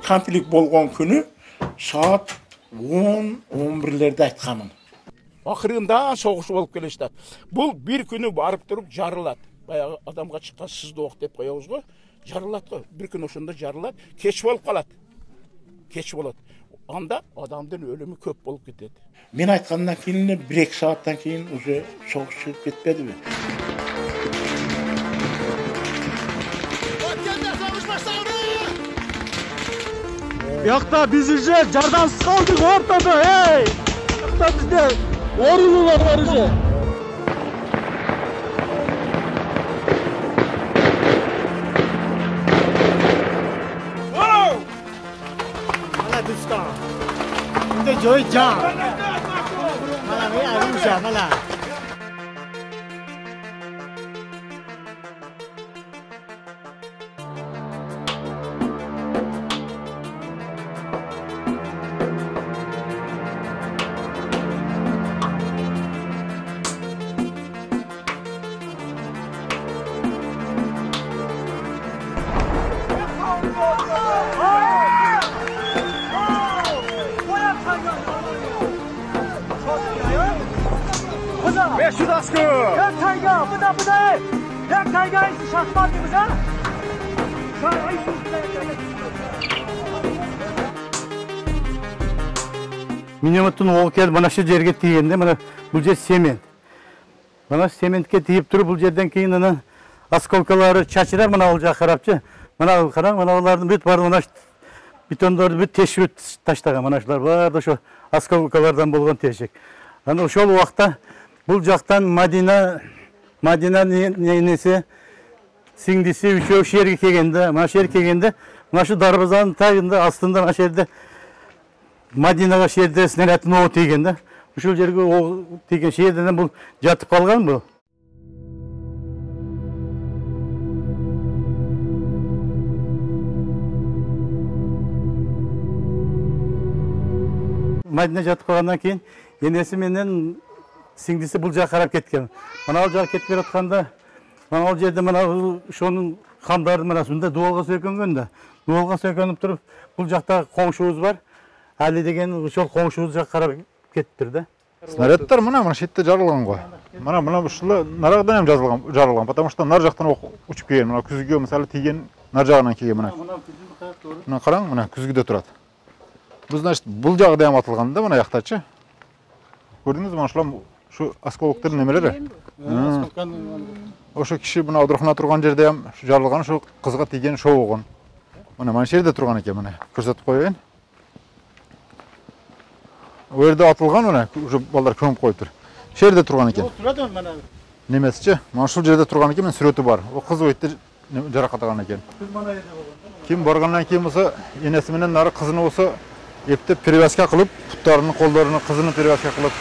konflikt bolğan günü saat 10-11'lerde aytqanım. Ahırında soğuş olup gelişti. Bu bir günü barıp durup jarılat. Bayağı adamga çıkkan sızdı ok dep koyabız go. Jarılat go. Bir gün oşunda jarılat. Keç bolup kalat. Keç bolat. Anda adamdın ölümü köp bolup ketedi. Men aytkandan keyin 1-2 saattan keyin уже soğuş çıkıp ketmedi mi? Yakta biz iyice cardansız kaldık ortada hey! Yakta bizde orulular var iyice. Mana dusta. Şimdi joy can. Mana ne aruşa mana. Beşi daskı. Ya tayga, bu da. Ya tayga ise şahmat gibi ha. Minyomatın oğul keldi, mana şu жерге тигенде, mana бұл жер семент. Mana сементке тиіп тұрып, бұл жерден кейін ана осколкалары чачырар, mana ол жақ қарапчы. Mana қараң, mana олардың бүт бар, mana бетондарды бүт тешіп таштаған, mana шулар бар да şu осколкалардан болған тешек. Ана ошол уақытта бұл жақтан Мадина несі сіңдісі үшеу жерге келгенде, mana жерге келгенде, mana şu дарбазаның тагында астында mana жерде Мадинаға жерде снарядтың оғы тигенде. Ушул жерге оғы тиген жерден бұл жатып қалған бұл. Мадина жатып қалғаннан кейін енесі менен сіңдісі бұл жаққа қарап кеткен. Мына ол жаққа кетіп жатқанда, мына ол жерде мына шоның қандарын мына сонда дуалға сөйкөнгөн. Дуалға сөйкөнүп тұрып, бұл жақта қоңшуыз бар. Әлі деген ошол коңшубуз жакка карап кетиптир да. Снарядтар мына шетте жарылган го. Мына ушул нарагдан ham жарылган, потому что нар жактан ок учуп келген. Мына күзгүгө мисалы тийген нар жагынан келген мына. Мына караң, мына күзгүдө турат. Бул значит бул жагы ham атылган да мына жактачы. Көрдүңүзбү мына шу осколоктор немелери? Ошо киши мына одрухуна турган жерде ham жарылган, ушу кызга тийген шоогон. Мына жерде турган экен, мына көрсөтүп коеюн. O yerde atılgan mı ne? Şu ballar kömüp koyuptur. Şerde turgan eкен. Nemesçi? Mana şu yerde turgan eкен, men sürötü var. O kız oyttu jarakatlagan eкен. Kim borgandan keyin bolsa, enesi menen nары kızını olsa eptep перевязка kılıp, putlarını, kollarını, kızını перевязка kılıp.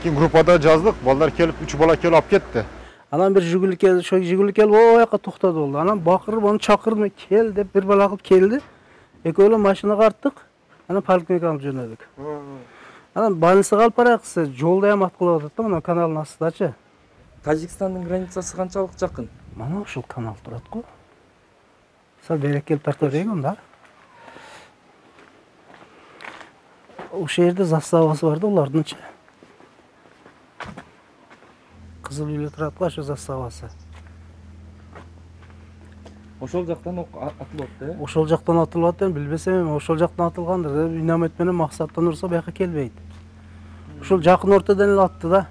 Kim gruppada жаздык, ballar kelip, 3 bala kelip alып ketти. Anam bir jiguli keldi, şu jiguli kelip o yoqqa to'xtadi oldu. Anam bakırıp onu çakırdı, kel dep bir bala kılıp keldi. Eköyle maşinaga arttık. Ana поликлиникаға алып жөнөдүк. Анан больницага алып бараксы, жолда ham аткылып атат да, мына каналдын астыдачы. Тажикстандын границасы канчалык жакын? Мана ушул канал турат го. Сал берек келип тарта берейин анда. Ошол жерде заставасы бар да улардынчы. Кызыл үйлө турат го ошо заставасы. Ошол жактан атылып атты. Ошол жактан атылып атты, билбесем, ошол жактан атылгандыр. Динамит менен максаттан урса бияка келбейт. Ошол жакын ортодон эле атты да.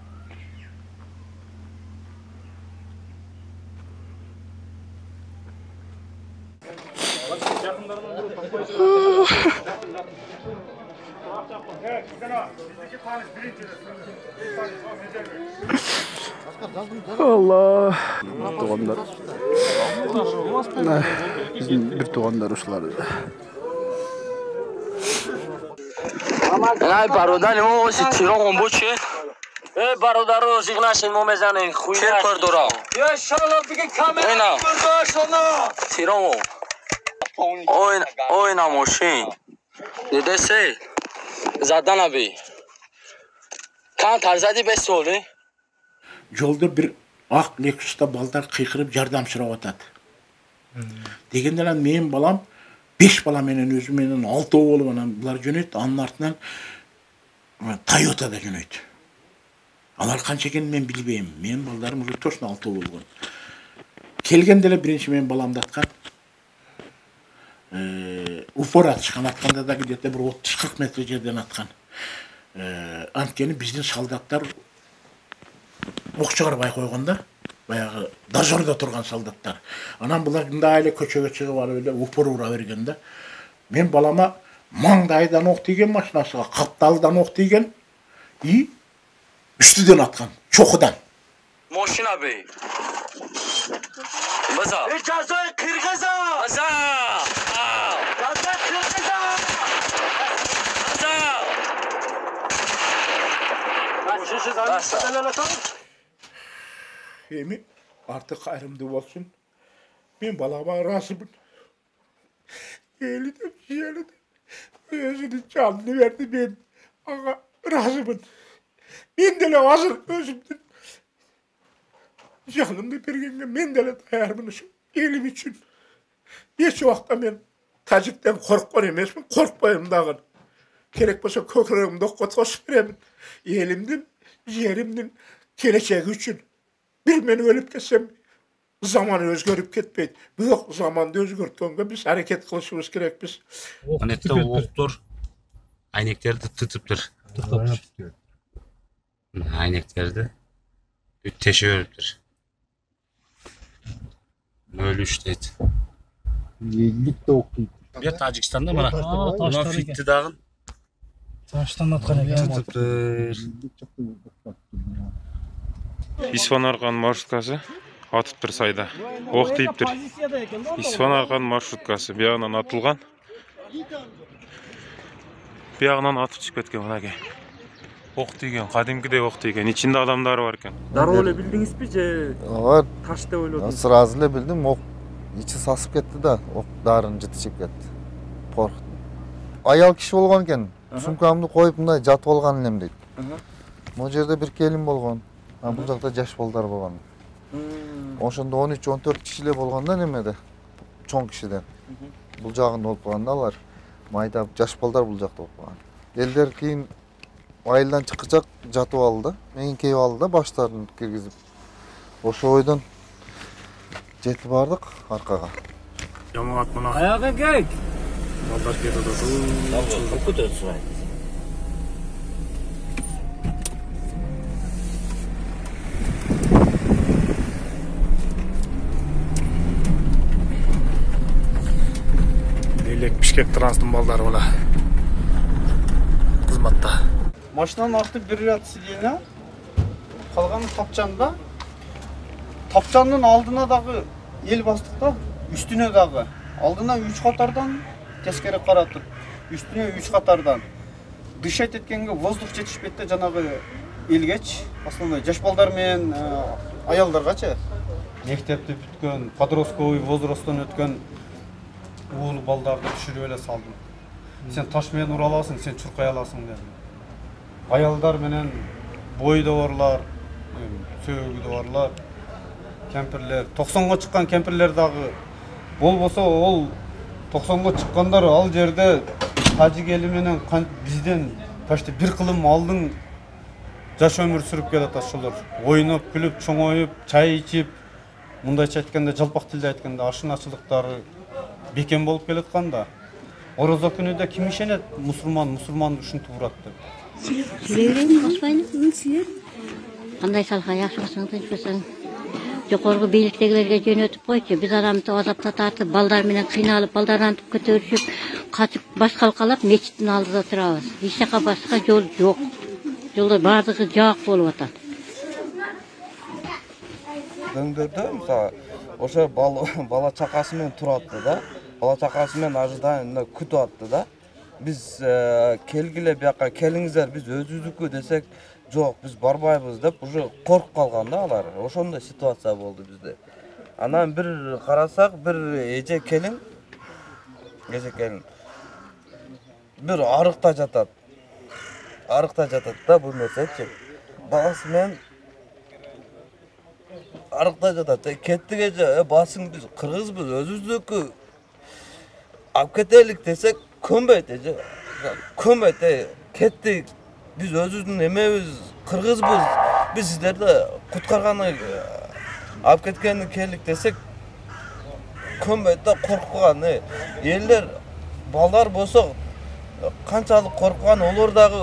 Allah. Туғандар. Біздің бір туғандар ушылар. Ай, бародар, о, тирон буче. Бародар, зигнашин мо мезанин, хуйна. Чер кордора. Я шала биге камера кордошона. Тирон. Ой, на машин. Dedesi. Zaten abi. Kan tarzadi 5 oldu. Yolda bir ak Lexus'ta balдар kıykırıp yardam sırap atat. Degendeler men balam 5 bala menen özü menen 6 oğlu anan bular jönөйт, anın artынан Toyota da jönөйт. Alar kança ekенин men bilbeyim. Menin baldarım уже точно 6 болгон. Келгенде эле биринчи менин баламды аткан. Упор атышкан, атканда да где-то bir 30-40 метр жерден аткан. Анткени биздин солдаттар ок чыгарбай койгондо, баягы дозордо турган солдаттар. Анан булар мындай эле көчөгө чыгып алып эле упор ура бергенде, мен балама маңдайдан ок тийген, машинасына капталдан ок тийген, и üstüden atkan, çokudan. Moşina bey. Baza. Cazay Kırgıza. Baza. Cazay Kırgıza. Baza. Emi artık ayrımda olsun. Ben balama razımın. Yeğledim, yeğledim. Özünü canını verdi ben. Ama razımın. Ben de hazır özümdün. Canımda bergenge men de dayarmınışım elim için. Hiç vakta ben Tacik'ten korkkan emesmin, korkbayım dağın. Gerek bolsa kökreğimde kotkos veremin. Elimdin, yerimdin, geleceği için. Bir men ölüp ketsem, zaman özgörüp ketpeydi. Bu zamanda özgörtkönge biz hareket kılışımız gerek biz. Anette oktur, ayneklerdi tutuptur. Ayneklerdi teşekkürdür. Öyle işteydi. Lik de okuydu. Bir Tacikistan'da bana. Buna fitti dağın. Taştan atkan eken. Tutuptur. İsfan Arkan marşrutkası atıptır sayda. Ok deyiptir. İsfan Arkan marşrutkası bir yağından atılgan. Bir yağından atıp çıkıp ketken mınake. Ok deygen, kadimkide ok deygen. İçinde adamlar var eken. Daroo эле билдиңизби же Ооба, таш деп ойлодуңузбу? сразу эле билдим, ок ичи сасып кетти да, ок дарын жытышып кетти. Корктум. Аял киши болгон экен. Сумкамды коюп мындай жатып алган элем дейт. Могу жерде бир келин болгон. Бул жакта жаш балдар болгон. Ошондо 13-14 киши эле болгон да немеде. Чоң кишиден. Бул жагында болуп калганда алар майда жаш балдар бул жакта болуп калган. Элдер кийин айылдан чыккычак жатып алды. Мен кейип алды да баштарын киргизип. Ошо ойдон жетип бардык аркага. Жамаат мына. Аяга кек. Балдар кетип атат. Көтөрүп сурайт. Элек Бишкек транстын балдары мына. Кызматта. Машинанын арты bir ряд сиденье, калганы тапчанда. Тапчанын алдына дагы эл бастык да, үстүнө дагы. Алдына 3 катардан тескери каратып, үстүнө 3 катардан. Дышать эткенге воздух жетишпейт да жанагы элгеч, основной жаш балдар менен аялдаргачы. Мектепти бүткөн, подростковый возрасттан өткөн уул балдарды түшүрүп эле салдым. Сен таш менен ура аласың, сен чуркай аласың дедим. Аялдар менен бойдо барлар, сөөгүдө барлар, кемпирлер, 90га чыккан кемпирлер дагы болбосо ол 90га чыккандар ал жерде тажик эли менен бизден почти бир кылым алдың жаш өмүр сүрүп келет ошолор. Ойноп, күлүп, чоңоюп, чай ичип, мындайча айтканда жалпак тилде айтканда ашыначылыктары бекем болуп келатканда. Орозо күнүдө ким ишенет? Мусулман ушинтип урат деп. Силерден баспайын силер. Кандай салга жакшы болсоңуз ичпесең, жогорку бийликтегилерге жөнөтүп койчу. Биз адамды азапта тартып, балдар менен кыйналып, балдарды көтөрүшүп, качып баш калкалап мечиттин алдыда турабыз. Эч жака башка жол жок. Жолдор бардыгы жак болуп атат. Дөңдөрдө мисалы ошо бала чакасы менен туратты да. Бала чакасы менен ожиданиеде күтүп атты да. Biz kelgile buyaka kelingizler biz özüzdükü desek yok biz barbayбыз деп уже korkup kalgan da alar. Oşonda situatsiya boldu bizde. Anan bir karasak bir ece kelin bir arıkta jatat. Arıkta jatat da bu neseçi. Balası men arıkta jatat. Ketti gece basın biz kırgızбыз özüzdükü alып ketelik desek könbeydi. Könbeydi. Kettik. Biz özümüzdün ememiz, Kırgızbız. Biz sizlerdi kutkargany alып ketkenini keldik desek könbeydi de korkpugan. Eller balдар bolsa kançalık korkpugan olur dagı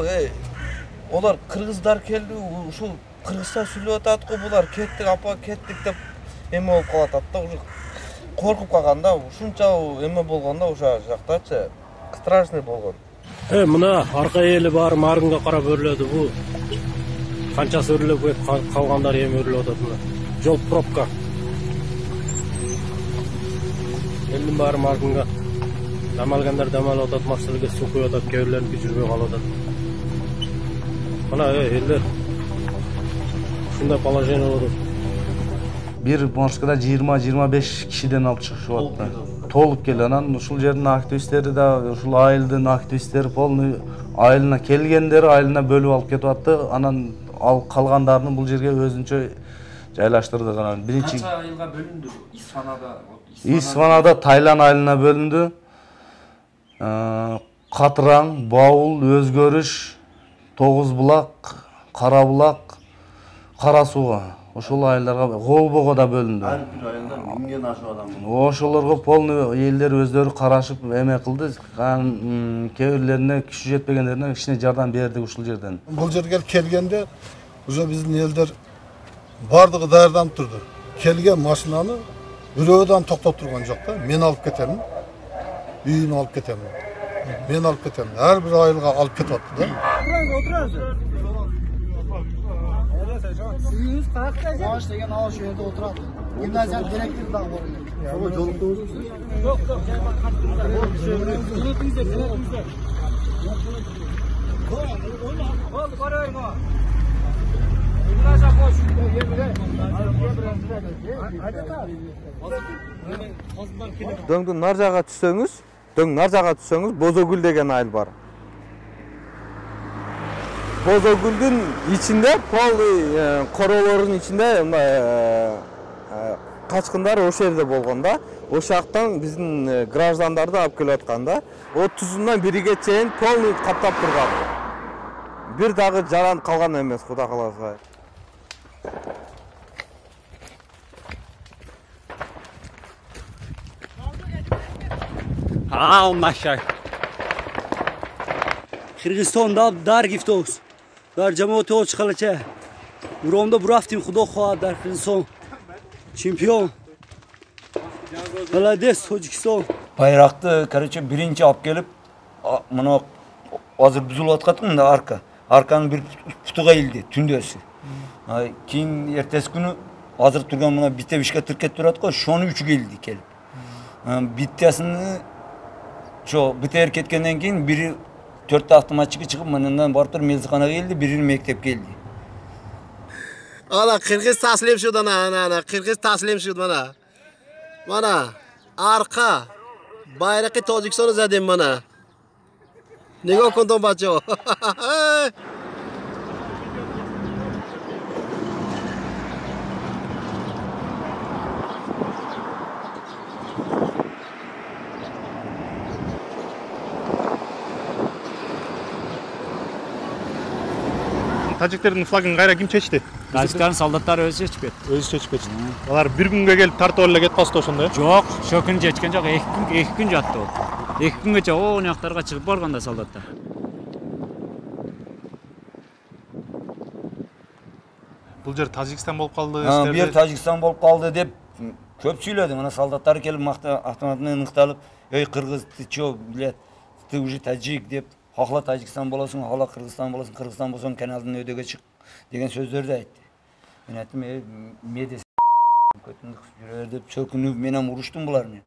olar Kırgızlar keldi, uşul Kırgızça сүйлөп атат го булар кеттик апа кеттик деп эме болуп калат да уже коркуп калганда ушунча эме болгондо ошо жактачы страшный болгон. Мына арка эли бар марынга карап өрлөдү бу. Канчасы өрлөп калгандар эми өрлөп атат мына. Жол пробка. Элдин баары марынга дамалгандар дамалып атат, машиналарга суу куюп атат, кээ бирлериники жүрбөй калып атат. Мына элдер ушундай положение болот. Bir marşkada 20-25 kişiden alып чыгышып атты. Толуп келди. Анан ушул жердин активисттери да, ушул айылдын активисттери полный айылына келгендери айылына бөлүп алып кетип атты. Анан ал калгандарını бул жерге өзүнчө жайлаштырдык. Анан биринчи канча айылга бөлүндү? Исфанада Тайлан айылына бөлүндү. Катыраң, Баул, Өзгөрүш, Тогузбулак, Карабулак, Карасууга ошол айылдарга, Голбого да бөлүндү. Ар бир айылда 1000ден ашык адам. Ошолорго полный элдер өздөрү карашып эме кылды. Кээ бирлерине күчү жетпегендерине кичине жардам бердик ушул жерден. Бул жерге келгенде уже биздин элдер бардыгы даярданып турду. Келген машинаны бирөөдөн токтоп турган жок да. Мен алып кетемин. Үйүнө алып кетемин. Мен алып кетемин. Ар бир айылга алып кетип атты да. Siziniz kaçta? Maaş degen ağaç yerde oturardı. Gimnaziyan direktörü daha var. Ama yolukta olur. Yok yok. Yönetimizde. Oldu karayın o. Gimnaziyan boş. Дөңдүн нар жага түссөңүз, Бозогүл деген айыл бар. Bozogül'ün içinde, korolorun içinde kaçkınlar o şehirde bolganda, o şaktan bizim grajdanları da alıp kelatkanda, o tuzundan biri geçeyin polni kaplap turgan. Bir dağı jaran kalgan emez, Xuda kalasa. Ha, maşay. Kırgızistan'da dar giftos. Dar cemaati o çıkalıça. Buramda bu raftim Xudo xoa dar Kırgızistan. Çempion. Malades Tojikiston. Bayraktı karıça birinci alıp gelip bana hazır buzul atkatın da arkanın bir putuğa ildi tündösü. Keyin ertesi günü hazır turgan bana bitte bişke Türkiye turatko şonu üçü geldi kelip. Bittesini şu biter ketkenden keyin biri 4 avtomatçı çıkıp manından barıp tur mezikana geldi, biri mektep geldi. Ana Kırgız taslim şudan ana Kırgız taslim şudan bana arka bayrakı Tacikistan'ı zaten bana. Ne okudun bacho? Taciklerin flagın gayra kim çeçti? Taciklerin soldatlары өзү чечип кетти. Өзү чечип кетти. Алар бир күнгө келип тартып эле кетип калышты ошондо. Жок, ошо күнү чечкен жок, 2 күн жатты ол. 2 күнгөчө о жактарга чыгып барганда солдаттар. Бул жер Тажикстан болуп калды. Bu yer Tacikistan болуп калды деп көп сүйлөдү. Мына солдаттар келип автоматынан ыңыкталып, "Ey Кыргыз, ты чё, блядь, ты уже таджик" деп, "Хакла Тажикстан болосуң, хакла Кыргызстан болосуң, Кыргызстан болсоң каналдын өйдөгө чык" деген сөздөрдү айтты. Мен айттым, "Медес көтүндүк жүрөр" деп чөкүнүп менен уруштум булар менен.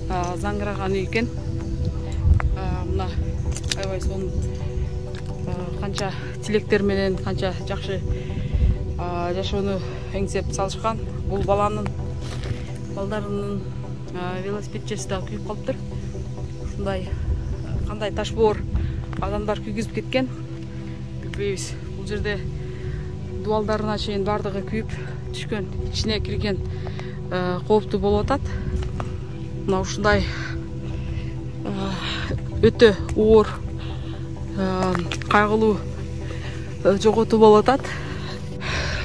заңгыраған екен. Мына аябай соның қанша тилектерменен, қанша жақсы жашоону эңсеп салышкан. Бул балдарынын велосипедчеси да күйүп калыптыр. Ушундай кандай ташбоор адамдар күйгүзүп кеткен. Билбейбиз. Бул жерде дуалдарына чейин бардыгы күйүп түшкөн, ичине кирген кооптуу болуп атат. Мына ушундай өтө оор кайгылуу жоготуу болуп атат.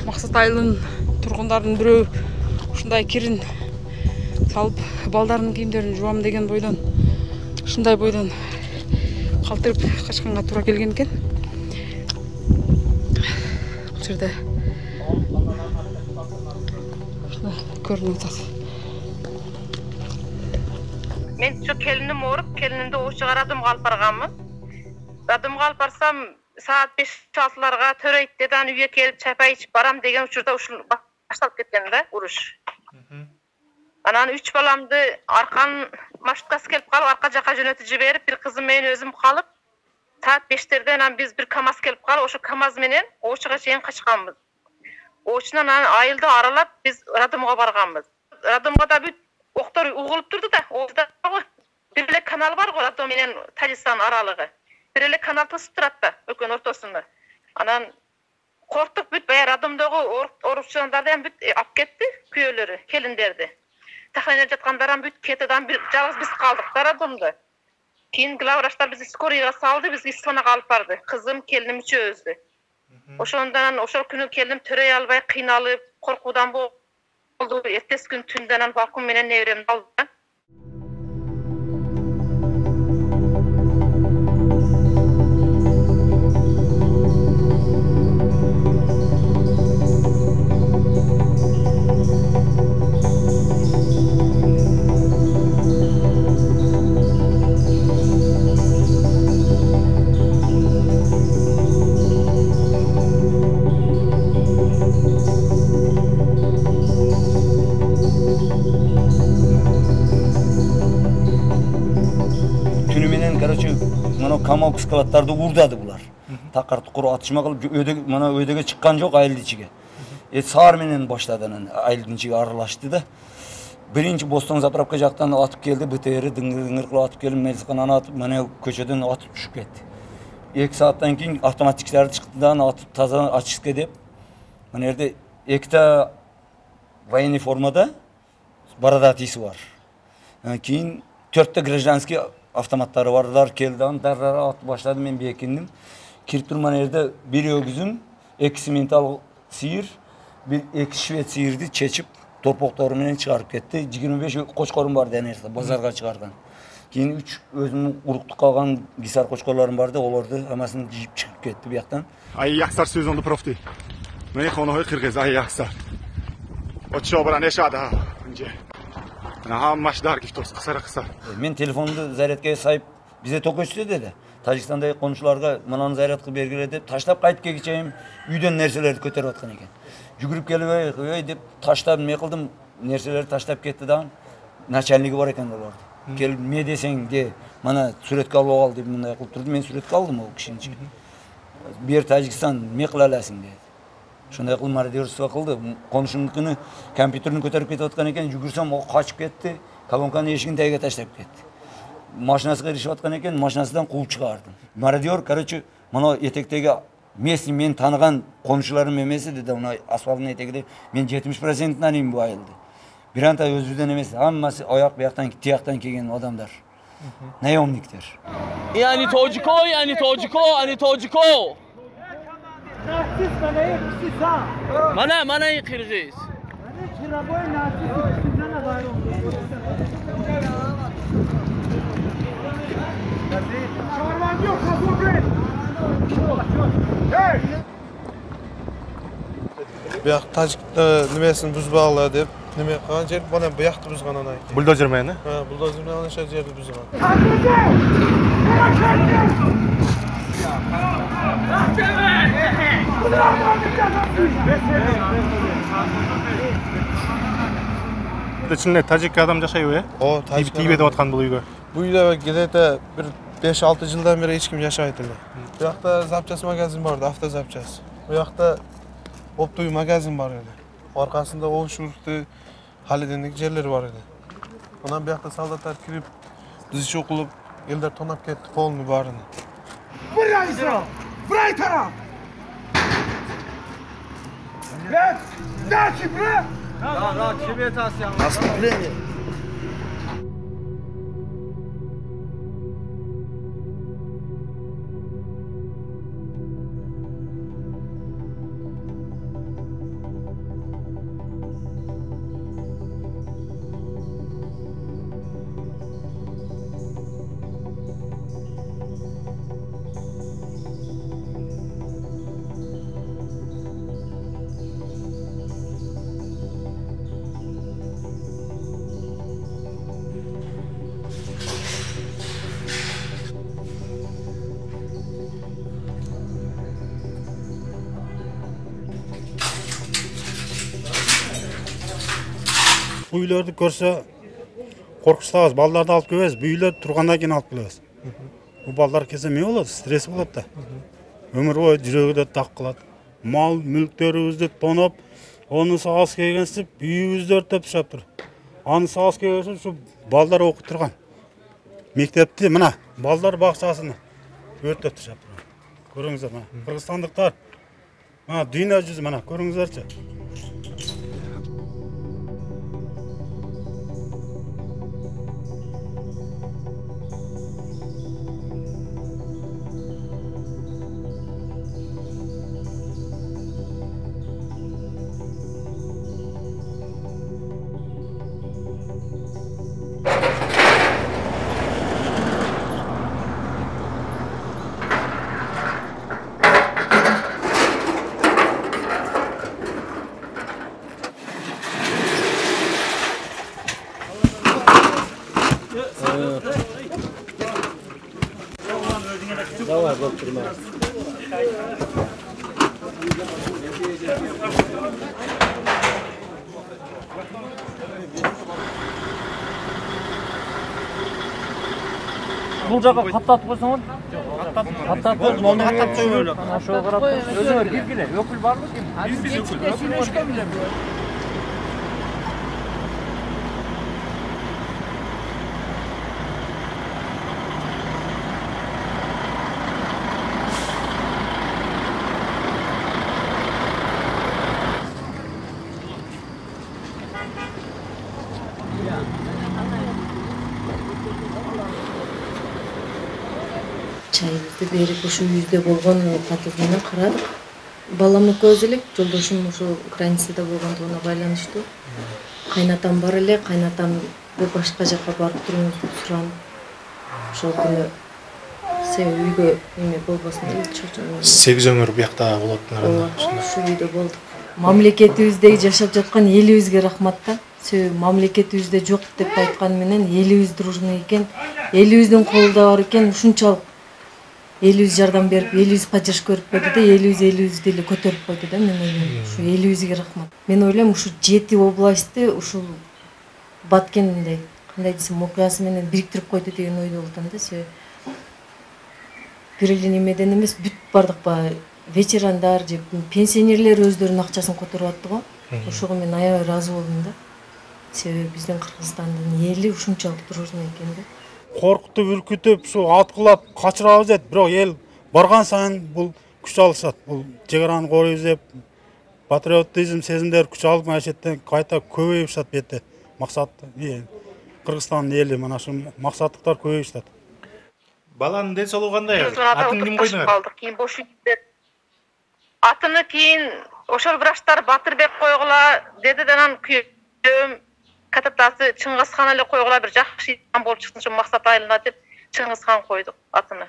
Максат айылынын тургундарынын бирөө ушундай кирин салып балдарынын кийимдерин жуам деген бойдон ушундай бойдон калтырып качканга туура келген экен. Бул жерде көрүнүп атат. Мен şu kelinim orup, kelinimde oğuşu radımga alıp barganmın. Radımga alıp barsam saat 5-6'larga töreйтеден үйе келip çapay içip baram degen uçurda uşul başlalıp ketken de uruş. Anan 3 balamdı arkan marşrutkası kelip kalıp arka jaka jönötüp jiberip bir kızım menen özüm kalıp saat 5'lerden biz bir kamaz kelip kalıp oşu kamaz menen oğuşuga çeyин kaçkanbız. Oğuşundan ayıldı aralap biz radımga barganbız. Radımga da büt oktor uğulup durdu da orada bir ele kanal var go Radom menen Tacikistan aralığı. Bir ele kanal tosуп турат da ökön ortasında. Anan korktuk büt bayar Radomdogу orukçulardan hem büt ap ketti kүйölөрü, kelinderdi. Taxlanıp жаткандар büt keteden bir жалгыз biz kaldık da Radomda. Keyin glavraçlar bizi skoriga saldı, biz İsfanaga alıp bardı. Kızım kelinim üçü özdü. Oşondan oşol günü kelinim törey albay kıynalıp korkudan boldu. Ertesi gün tünden balkon menen nevremdi aldı. Kamok skalattарды урдады булар. Такарды куру атышма кылып өдөгө чыккан жок айылдын ичиге. Саар менен баштады анан айылдын ичиге аралашты да. Биринчи Бостон заправка жактан атып келди, БТР дыңгыр кылып атып келип мелискананы атып, мына көчөдөн атып түшүп кетти. 2 сааттан кийин автоматчиктер чыкты да атып таза ачышка деп. Мына жерде экта военный формада бородатыйсы бар. Кийин 4 гражданский автоматтары барлар келди, дарара атып баштады, мен бекиндим. Кирип турган жерде бир өгүзүм, 2 симентал сыйыр, бир 2 швед сыйырды чечип, торпоктору менен чыгарып кетти. 25 кочкорум бар денерде, базарга чыгарган. Кийин 3 өзүмдүн уруктук калган гисар кочкорлорум барды, олорду хамасын жыйып чыгып кетти бияктан. Ayyaksar sözünde profti. Meni konuyu Kırgız ayyaksar. O çobra ne şada önce. Naham maçlar giftos kısa. Men telefondu zaryatка sayıp bize tok öçtü dedi. Tacikistanda konuşularga mınanı zaryatка belgile dep taşlap kayıp kegичейim үйдөн нерселерди көтөрүп аткан экен. Жүгүрүп келип ой деп таштап эме кылдым, нерселерди таштап кетти да. Начальниги бар экен олорду. Келип ме десең де мана сүрөткө алып ал деп мындай кылып турду. Мен сүрөткө алдым ол кишини. Бир Тажикстан ме кыла аласың dedi. Şunday kılım maradiyorsuva kıldı. Konuşumdukunu kompüterini kötörüp ketip atkan eken, жүгүрсөм o kaçıp ketти. Kolonkanın eşigini tayga taşlap ketти. Maşinasıga erişip atkan eken, maşinasından kууп çıkardım. Maradiyor, короче, mana etektegi men tanıgan konuşularım emesi dedi. Ona asfaltın etekide men 70% tanıyım bu ayıldı. Bir anta özüden emesi. Hammasi ayak buyaktan, tiyaktan kelgen adamlar. Naomnikler. Yani Tojiko. Mana Kırgız. Bu yoq Tajikda nimesini buzbaqla deb nima qilgan yer mana bu yoqni buzganini aytdi. Buldozer meni? Ha, buldozer bilan o'sha yerni buzgan. içinde Tacik adam yaşıyor ya. O Tacik. Tibet'e atkan bu uyga. Bu uyda gidete bir 5-6 yıldan beri hiç kim yaşaydı. Bu yakta zapçası magazin vardı, hafta zapçası. Bu yakta optoyu magazin var idi. Arkasında o şuruktu halidenlik yerleri var idi. Ondan bu yakta soldatlar kirip, diziş okulup, elder tonap ketdi, polnu barını. Buraya İsra! Buraya taraf! Yes! Daki buraya! Ra, kime tasyan? Nasıl buraya? Bu uylardı görse korkuштабыз, балдарды алып келбейбиz. Bu үйлер тургандан кийин алып келебиз. Bu балдар келсе эмне болот? Стресс болот да. Өмүр бою жүрөгүдө так кылат. Мал, мүлктөрүбүздү тоноп, onu сагыз келгенсип, үйүбүздү өртөп ташаптыр. Аны сагыз келгенсип, ушу балдар окуп турган. Мектепти мына балдар бакчасын өртөп ташаптыр. Көрүңүздөр мына. Кыргызстандыктар мына дүйнө жүзү мына көрүңүздөрчү. Давай, доктор, на. Бул жака каттатып койсоңуз. Каттатып койсоң, оны каттап коюп элек. Ошого карап өзүңөр киргиле. Өкүл барбы ким? Биз өкүл. Сүйлөшкөн билем. Çayımızды берип ушу үйдө болгон катылганын карадык. Балам экөөбүз элек, жолдошум ушу границада болгондугуна байланыштуу. Кайнатам бар эле, кайнатамды башка жакка барып туруңуз деп суранып. Ошол күнү себеби үйгө эме болбосун деп Сегиз өңүр биякта болот. Ушу үйдө болдук. Мамлекетибиздеги жашап жаткан элибизге рахмат да. Себеби мамлекетибизде жок деп айткан менен элибиз дружный экен, элибиздин колунда бар экен, ушунчалык элибиз жардам берип, элибиз поддержка көрүп койду да, элибиз деле көтөрүп койду да, мен ойлойм. Ушу элибизге рахмат. Мен ойлойм, ушу 7 областты ушул Баткендей, кандай десем, окуясы менен бириктирип койду деген ойдо болдум да, себеби бир эле немеден эмес, бүт бардык баягы ветерандар же пенсионерлер өздөрүнүн акчасын которуп атты го. Ошого мен аябай ыраазы болдум да. Себеби биздин Кыргызстандын эли ушунчалык дружный экен да. Коркутуп, үркүтүп, ушу аткылап качырабыз дейт, бирок эл барган сайын бул күч алышат. Бул чегараны корuyбуз деп патриотизм сезимдер күч алып маишеттен кайта көбөйүп атат бетте. Максат Кыргызстандын эли мына ушу максаттыктар көбөйүп атат. Баланын ден соолугу кандай? Атын ким койдуңар? Кийин бош үйдө атыны кийин ошол врачтар Батырбек койгула деди да, анан күйөөм кататасы Чыңгызхан эле койгула, бир жакшы инсан болуп чыксын, ошо Максат айылына деп Чыңгызхан койдук атыны.